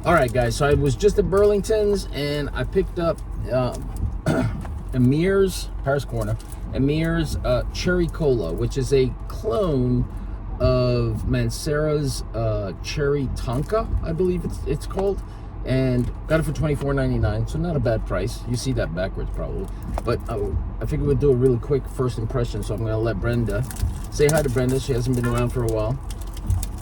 All right, guys, so I was just at Burlington's and I picked up Emir's, Paris Corner, Emir's Cherry Cola, which is a clone of Mancera's Cherry Tonka, I believe it's called, and got it for $24.99, so not a bad price. You see that backwards probably, but I figured we'd do a really quick first impression, so I'm going to let Brenda, say hi to Brenda, she hasn't been around for a while.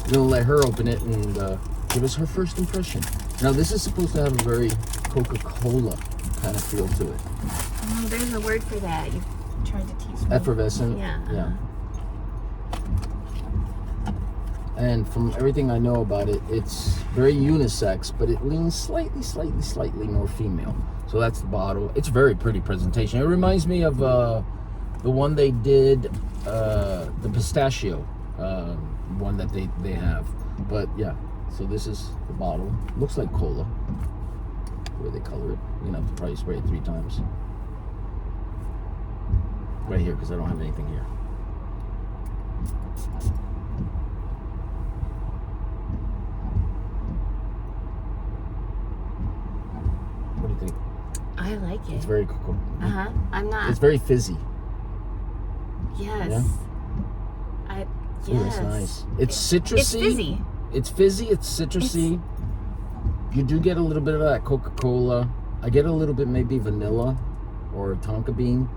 I'm going to let her open it and give us her first impression. Now, this is supposed to have a very Coca-Cola kind of feel to it. Oh, there's a word for that. You tried to teach me. Effervescent. Yeah. Yeah. And from everything I know about it, it's very unisex, but it leans slightly more female. So that's the bottle. It's a very pretty presentation. It reminds me of the one they did, the pistachio one that they have. But yeah, so this is the bottle. Looks like cola. The way they color it. You're gonna have to probably spray it 3 times. Right here, because I don't have anything here. What do you think? I like it. It's very cool. I'm not. It's very fizzy. Yes. Yeah? Yes. Ooh, that's nice. It's citrusy. It's fizzy. It's fizzy. It's citrusy. You do get a little bit of that Coca-Cola. I get a little bit maybe vanilla or tonka bean.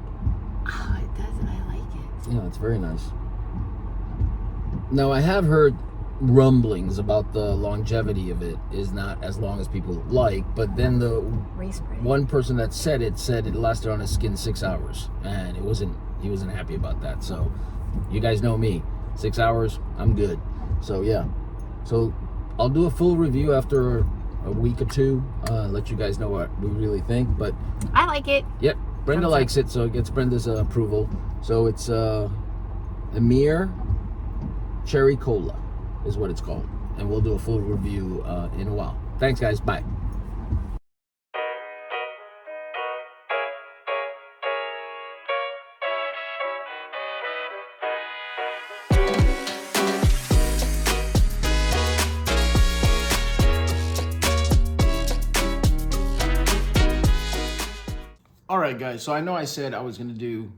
Oh, it does. I like it. Yeah, it's very nice. Now, I have heard rumblings about the longevity of it is not as long as people like, but then the one person that said it lasted on his skin 6 hours, and he wasn't happy about that. So you guys know me, 6 hours, I'm good. So yeah, so I'll do a full review after a week or two, let you guys know what we really think. But I like it. Yep, Brenda likes it, so it gets Brenda's approval. So it's Emir Cherry Cola is what it's called, and we'll do a full review in a while. Thanks, guys. Bye. All right, guys, so I know I said I was going to do,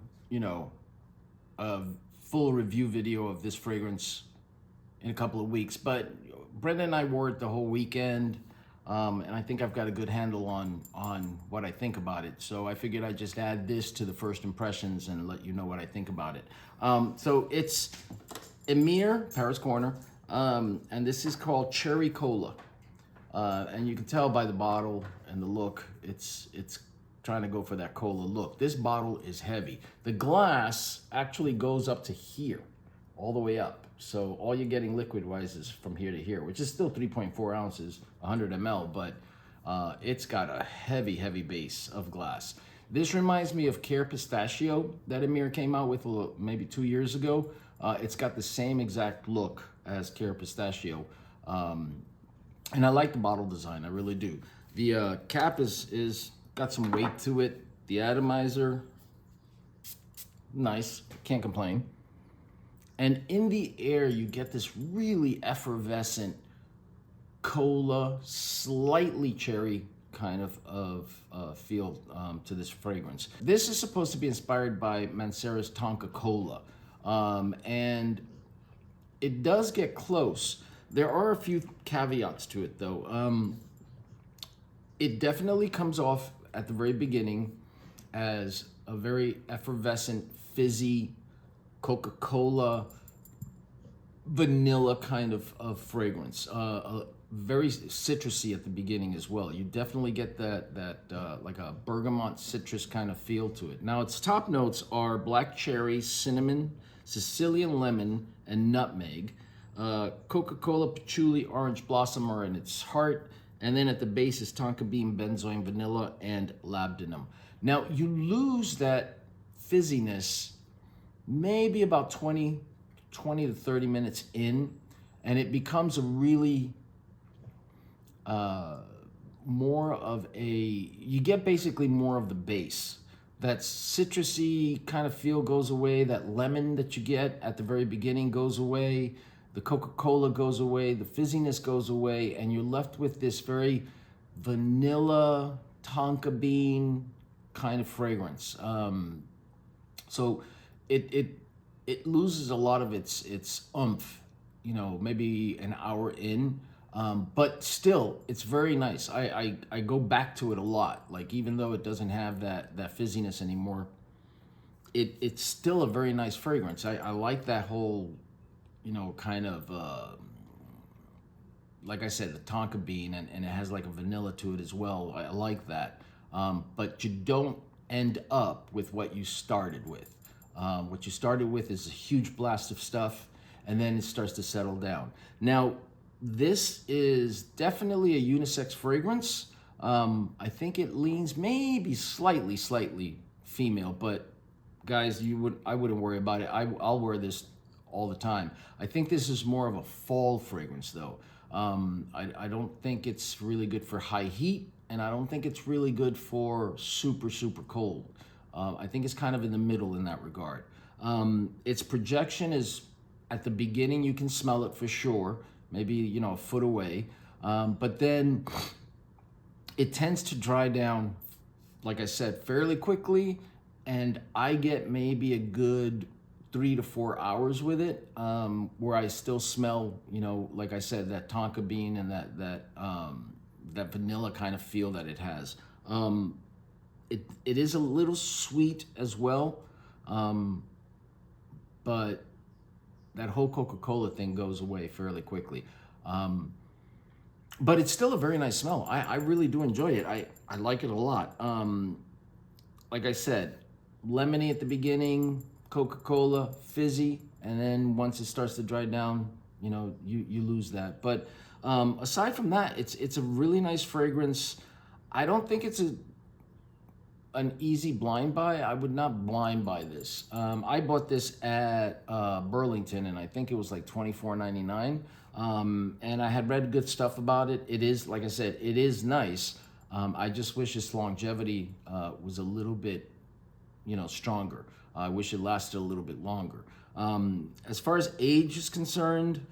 a full review video of this fragrance in a couple of weeks, but Brenda and I wore it the whole weekend, and I think I've got a good handle on what I think about it. So I figured I'd just add this to the first impressions and let you know what I think about it. So it's Emir, Paris Corner, and this is called Cherry Cola. And you can tell by the bottle and the look, it's trying to go for that cola look. This bottle is heavy. The glass actually goes up to here, all the way up. So all you're getting liquid-wise is from here to here, which is still 3.4 ounces, 100 ml, but it's got a heavy base of glass. This reminds me of Care Pistachio that Emir came out with maybe 2 years ago. It's got the same exact look as Care Pistachio. And I like the bottle design, I really do. The cap is got some weight to it. The atomizer, nice, can't complain. And in the air, you get this really effervescent cola, slightly cherry kind of feel to this fragrance. This is supposed to be inspired by Mancera's Tonka Cola. And it does get close. There are a few caveats to it though. It definitely comes off at the very beginning as a very effervescent, fizzy, Coca-Cola, vanilla kind of fragrance. Very citrusy at the beginning as well. You definitely get that like a bergamot citrus kind of feel to it. Now its top notes are black cherry, cinnamon, Sicilian lemon, and nutmeg. Coca-Cola, patchouli, orange blossom are in its heart. And then at the base is tonka bean, benzoin, vanilla, and labdanum. Now you lose that fizziness maybe about 20 to 30 minutes in, and it becomes a really more of a, you get basically more of the base. That citrusy kind of feel goes away. That lemon that you get at the very beginning goes away. the Coca-Cola goes away, the fizziness goes away, and you're left with this very vanilla tonka bean kind of fragrance. So it loses a lot of its oomph, you know, maybe an hour in, but still it's very nice. I go back to it a lot. Like, even though it doesn't have that fizziness anymore, it's still a very nice fragrance. I like that whole, you know, kind of like I said, the tonka bean, and it has like a vanilla to it as well. I like that. But you don't end up with what you started with. What you started with is a huge blast of stuff, and then it starts to settle down. Now, this is definitely a unisex fragrance. I think it leans maybe slightly female, but guys, I wouldn't worry about it. I'll wear this all the time. I think this is more of a fall fragrance though. I don't think it's really good for high heat, and I don't think it's really good for super cold. I think it's kind of in the middle in that regard. Its projection is at the beginning. You can smell it for sure, maybe, you know, a foot away, but then it tends to dry down, like I said, fairly quickly, and I get maybe a good 3 to 4 hours with it, where I still smell, you know, like I said, that tonka bean and that vanilla kind of feel that it has. It is a little sweet as well, but that whole Coca-Cola thing goes away fairly quickly. But it's still a very nice smell. I really do enjoy it. I like it a lot. Like I said, lemony at the beginning, Coca-Cola, fizzy, and then once it starts to dry down, you know, you lose that. But aside from that, it's a really nice fragrance. I don't think it's an easy blind buy. I would not blind buy this. I bought this at Burlington, and I think it was like $24.99. And I had read good stuff about it. It is, like I said, it is nice. I just wish its longevity was a little bit, you know, stronger. I wish it lasted a little bit longer. As far as age is concerned,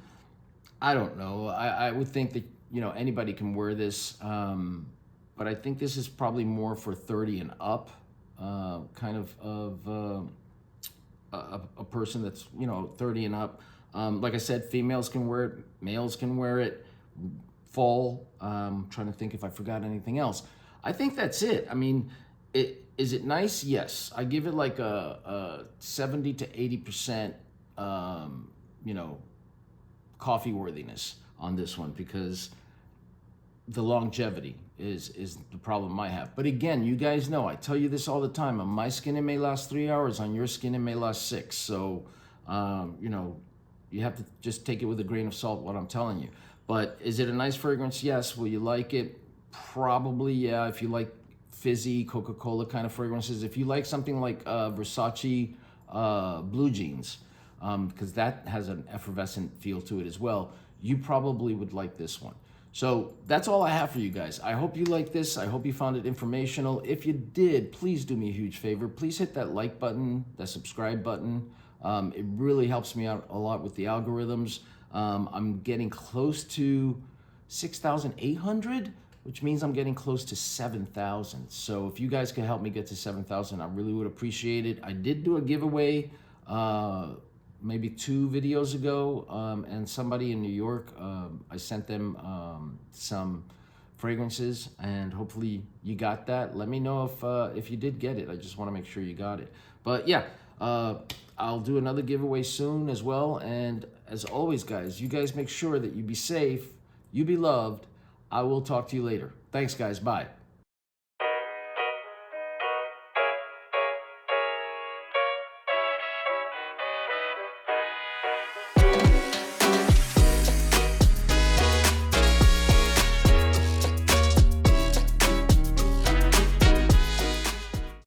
I don't know. I would think that, you know, anybody can wear this, but I think this is probably more for 30 and up, kind of a person that's, you know, 30 and up. Like I said, females can wear it, males can wear it. Fall. Trying to think if I forgot anything else. I think that's it. I mean, is it nice? Yes. I give it like a 70 to 80%, you know, coffee worthiness on this one, because the longevity is the problem I have. But again, you guys know, I tell you this all the time, on my skin it may last 3 hours, on your skin it may last 6. So, you know, you have to just take it with a grain of salt, what I'm telling you. But is it a nice fragrance? Yes. Will you like it? Probably, yeah. If you like fizzy Coca-Cola kind of fragrances, if you like something like Rasasi Blue Jeans, because that has an effervescent feel to it as well, you probably would like this one. So that's all I have for you guys. I hope you liked this. I hope you found it informational. If you did, please do me a huge favor. Please hit that like button, that subscribe button. It really helps me out a lot with the algorithms. I'm getting close to 6,800, which means I'm getting close to 7,000. So if you guys could help me get to 7,000, I really would appreciate it. I did do a giveaway maybe 2 videos ago, and somebody in New York, I sent them some fragrances, and hopefully you got that. Let me know if you did get it. I just want to make sure you got it. But yeah, I'll do another giveaway soon as well. And as always, guys, you guys make sure that you be safe, you be loved. I will talk to you later. Thanks, guys. Bye.